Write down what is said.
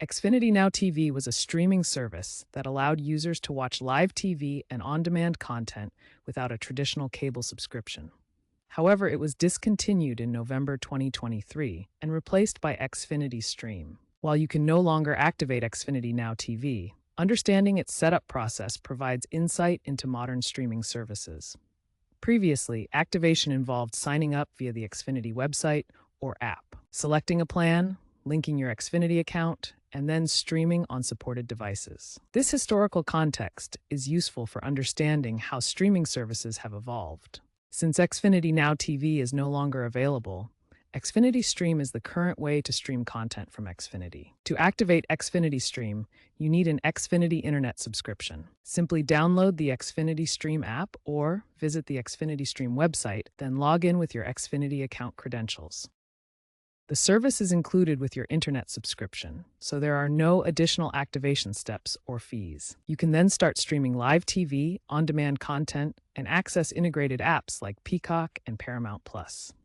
Xfinity NOW TV was a streaming service that allowed users to watch live TV and on-demand content without a traditional cable subscription. However, it was discontinued in November 2023 and replaced by Xfinity Stream. While you can no longer activate Xfinity NOW TV, understanding its setup process provides insight into modern streaming services. Previously, activation involved signing up via the Xfinity website or app, selecting a plan, linking your Xfinity account, and then streaming on supported devices. This historical context is useful for understanding how streaming services have evolved. Since Xfinity NOW TV is no longer available, Xfinity Stream is the current way to stream content from Xfinity. To activate Xfinity Stream, you need an Xfinity Internet subscription. Simply download the Xfinity Stream app or visit the Xfinity Stream website, then log in with your Xfinity account credentials. The service is included with your internet subscription, so there are no additional activation steps or fees. You can then start streaming live TV, on-demand content, and access integrated apps like Peacock and Paramount+.